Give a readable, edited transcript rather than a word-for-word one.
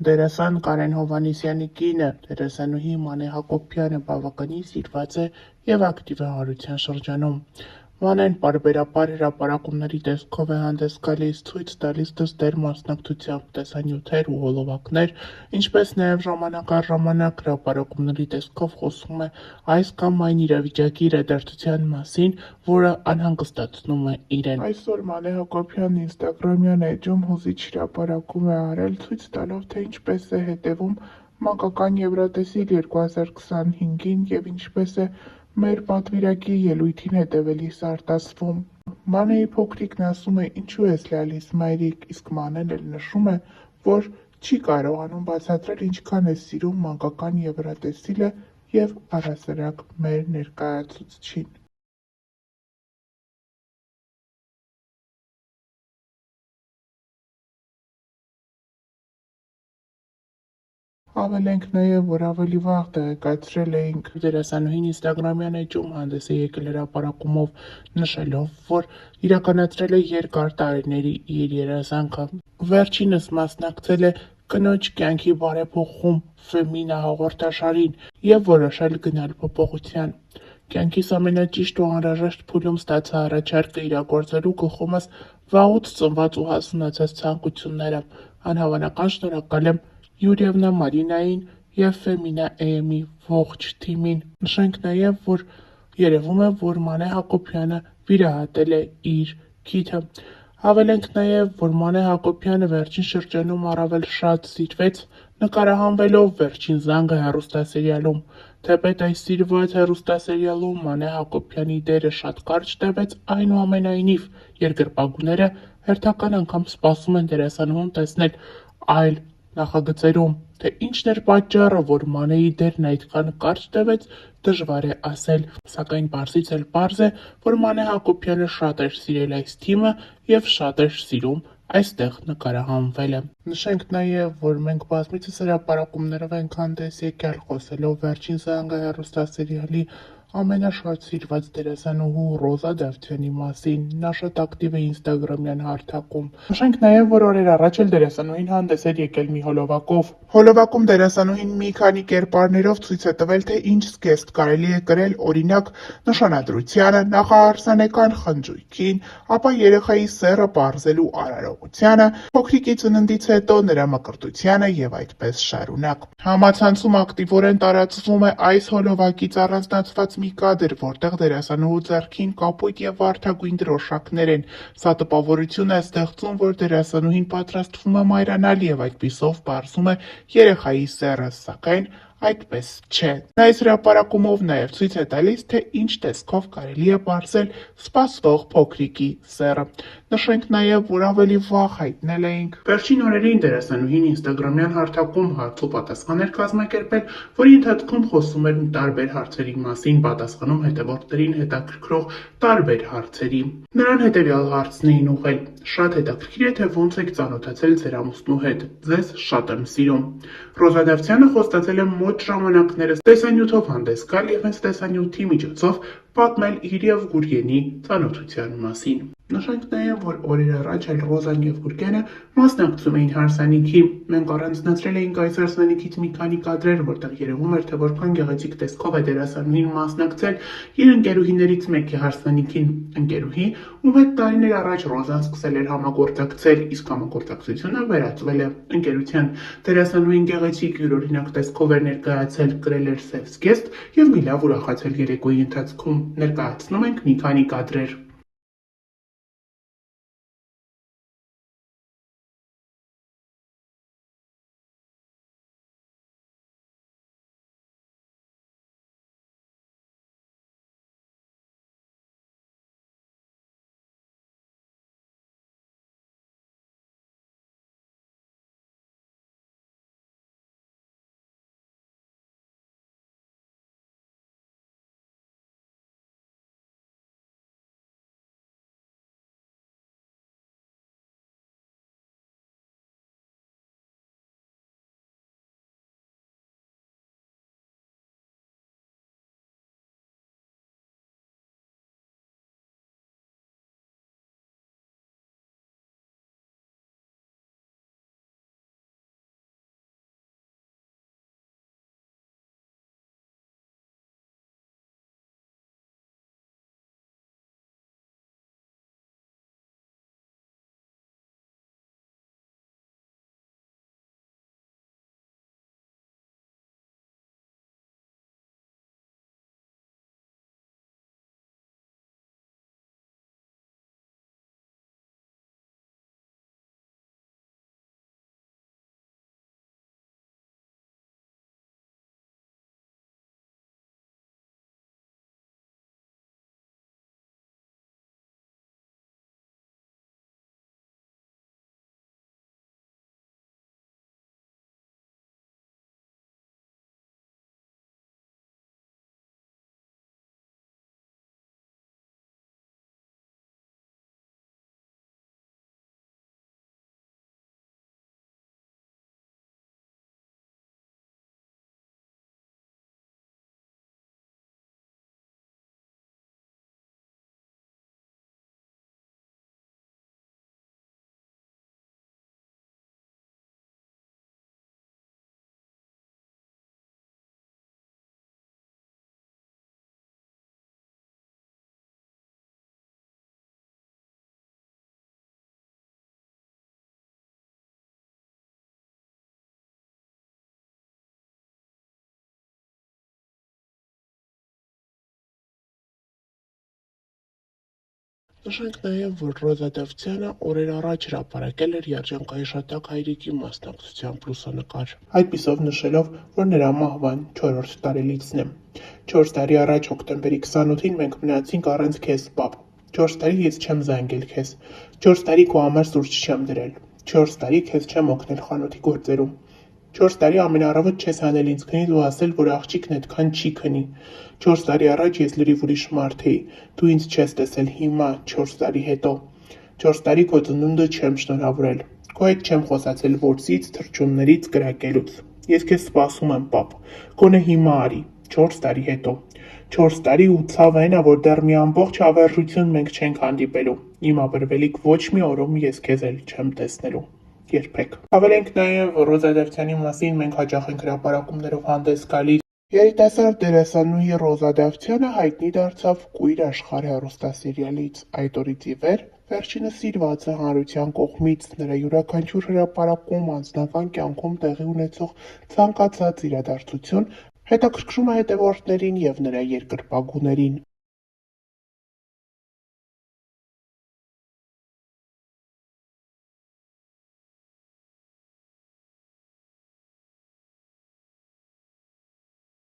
Դերասան Կարեն Հովհաննիսյանի կինը, դերասանուհի Մանե Հակոբյանը բավականին սիրված է և ակտիվ է հարության շրջանում։ Մանեն պարբերաբար հրապարակումների տեսքով է հանդես գալիս, ցույց տալիս դստեր մասնակցությամբ տեսանյութեր ու հոլովակներ, ինչպես նաև ժամանակ առ ժամանակ հրապարակումների տեսքով խոսում է այս կամ այն իրավիճակի իրադարձության մասին, որը անհանգստացնում է իրեն։ Այսօր Մանե Հակոբյանն ինստագրամյան էջում հուզիչ հրապարակում է արել, ցույց տալով, թե ինչպես է հետևում մանկական Եվրատեսիլ 2025-ին և ինչպես է մեր պատվիրակի ելույթին հետևելիս արտասվում։ Մանեի փոքրիկն ասում է՝ ինչու ես լալիս մայրիկ, իսկ Մանեն էլ նշում է, որ չի կարողանում բացատրել ինչքան է սիրում մանկական Եվրատեսիլը և առհասարակ մեր ներկայացուցչին։ Հավելենք նաև, որ ավելի վաղ տեղեկացրել էինք, դերասանուհին ինստագրամյան էջում հանդես է եկել հրապարակումով, նշելով, որ իրականացրել է երկար տարիների իր երազանքը։ Վերջինս մասնակցել է «Կնոջ կյանքի բարեփոխում» Ֆեմինա հաղորդաշարին և որոշել գնալ փոփոխության։ Կյանքիս ամենաճիշտ ու անհրաժեշտ փուլում ստացա առաջարկը իրագործելու գլխումս վաղուց ծնված ու հասունացած ցանկությունները։ Անհավանական շնորհակալ եմ Յուրիևնա Մարինային և Ֆեմինա AM-ի ողջ թիմին։ Նշենք նաև, որ երևում է, որ Մանե Հակոբյանը վիրահատել է իր քիթը։ Հավելենք նաև, որ Մանե Հակոբյանը վերջին շրջանում առավել շատ սիրվեց նկարահանվելով «Վերջին զանգը» հեռուստասերիալում։ Թեպետ այս սիրված հեռուստասերիալում Մանե Հակոբյանի դերը շատ կարճ տևեց, այնուամենայնիվ երկրպագուները հերթական անգամ սպասում են դերասանուհուն տեսնել այլ նախագծերում։ Թե ինչն էր պատճառը, որ Մանեի դերն այդքան կարճ տևեց, դժվար է ասել, սակայն պարզից էլ պարզ է, որ Մանե Հակոբյանը շատ էր սիրել այս թիմը և շատ էր սիրում այստեղ նկարահանվելը։ Նշենք նաև, որ մենք բազմիցս հրապարակումներով ենք հանդես եկել, խոսելով «Վերջին զանգը» հեռուստասերիալի ամենաշատ սիրված դերասանուհու Ռոզա Դավթյանի մասին։ Նա շատ ակտիվ է ինստագրամյան հարթակում։ Նշենք նաև, որ օրեր առաջ էլ դերասանուհին հանդես էր եկել մի հոլովակով։ Հոլովակում դերասանուհին մի քանի կերպարներով ցույց է տվել, թե ինչ զգեստ կարելի է կրել, օրինակ՝ նշանադրությանը, նախարարսանեկան խնջույքին, ապա երեխայի սեռը պարզելու արարողությանը, փոքրիկի ծննդից հետո նրա մկրտությանը և այդպես շարունակ։ Համացանցում ակտիվորեն տարածվում է այս հոլովակից առանձնացված մի կադր, որտեղ դերասանուհու ձեռքին կապույտ և վարդագույն դրոշակներ են։ Սա տպավորություն է ստեղծում, որ դերասանուհին պատրաստվում է մայրանալ և այդպիսով պարզում է երեխայի սեռը, սակայն այդպես չէ։ Նա այս հրապարակումով նաև ցույց է տալիս, թե ինչ տեսքով կարելի է պարզել սպասվող փոքրիկի սեռը։ Նշենք նաև, որ ավելի վաղ հայտնել էինք։ Վերջին օրերին դերասանուհին ինստագրամյան հարթակում հարց ու պատասխան էր կազմակերպել, որի ընթացքում խոսում էր տարբեր հարցերի մասին, պատասխանում հետևորդներին հետաքրքրող տարբեր հարցերի։ Նրան հետևյալ հարցն էին ուղղել. «Շատ հետաքրքիր է, թե ոնց եք ծանոթացել ձեր ամուսնու հետ։ Ձեզ շատ եմ սիրում»։ Ռոզա Դավթյանը խոստացել է մոտ ժամանակներս տեսանյութով հանդես գալ և հենց տեսանյութի միջոցով պատմել իր և Գուրգենի ծանոթության մասին։ Նշենք նաև, որ օրեր առաջ էլ Ռոզան և Գուրգենը մասնակցում էին հարսանիքի։ Մենք առանձնացրել էինք այս հարսանիքից մի քանի կադրեր, որտեղ երևում էր, թե որքան գեղեցիկ տեսքով է դերասանուհին մասնակցել իր ընկերուհիներից մեկի հարսանիքին։ Ընկերուհի, ում հետ տարիներ առաջ Ռոզան սկսել էր համագործակցել, իսկ համագործակցությունը վերածվել է ընկերության։ Դերասանուհին գեղեցիկ յուրօրինակ տեսքով էր ներկայացել, կրել էր սև զգեստ և մի լավ ուրախացել երեկոյի ընթացքում։ Ներկայացնում ենք մի քանի կադրեր։ Նշենք նաև, որ Ռոզա Դավթյանը օրեր առաջ հրապարակել էր երջանկայի շատակ հայրիկի մասնակցությամբ լուսանկար, այդպիսով նշելով, որ նրա մահվան 4-րդ տարելիցն է։ 4 տարի առաջ հոկտեմբերի 28-ին մենք մնացինք առանց քեզ, պապ։ 4 տարի ես չեմ զանգել քեզ։ 4 տարի քո համար սուրճ չեմ դրել։ 4 տարի քեզ չեմ օգնել խանութի գործերում։ 4 տարի ամենառավոտ չես հանել ինձ քնից ու ասել, որ աղջիկն այդքան չի քնի։ 4 տարի առաջ ես լրիվ ուրիշ մարդ էի, դու ինձ չես տեսել հիմա, 4 տարի հետո։ 4 տարի քո ծնունդը չեմ շնորհավորել։ Քո հետ չեմ խոսացել որսից, թռչուններից, կրակելուց։ Ես քեզ սպասում եմ, պապ։ Գոնե հիմա արի, 4 տարի հետո։ 4 տարի ու ցավը այն ա, որ դեռ մի ամբողջ հավերժություն մենք չենք հանդիպելու։ Իմ ապրվելիք ոչ մի օրում ես քեզ էլ չեմ տեսնելու։ Երբեք։ Հավելենք նաև, որ Ռոզա Դավթյանի մասին մենք հաճախ ենք հրապարակումներով հանդես գալիս։ Երիտասարդ դերասանուհի Ռոզա Դավթյանը հայտնի դարձավ Կույր աշխարհ հեռուստասերիալից։ Այդ օրից ի վեր վերջինս սիրված է հանրության կողմից, նրա յուրաքանչյուր հրապարակում, անձնական կյանքում տեղի ունեցող ցանկացած իրադարձություն հետաքրքրում է հետևորդներին և նրա երկրպագուներին։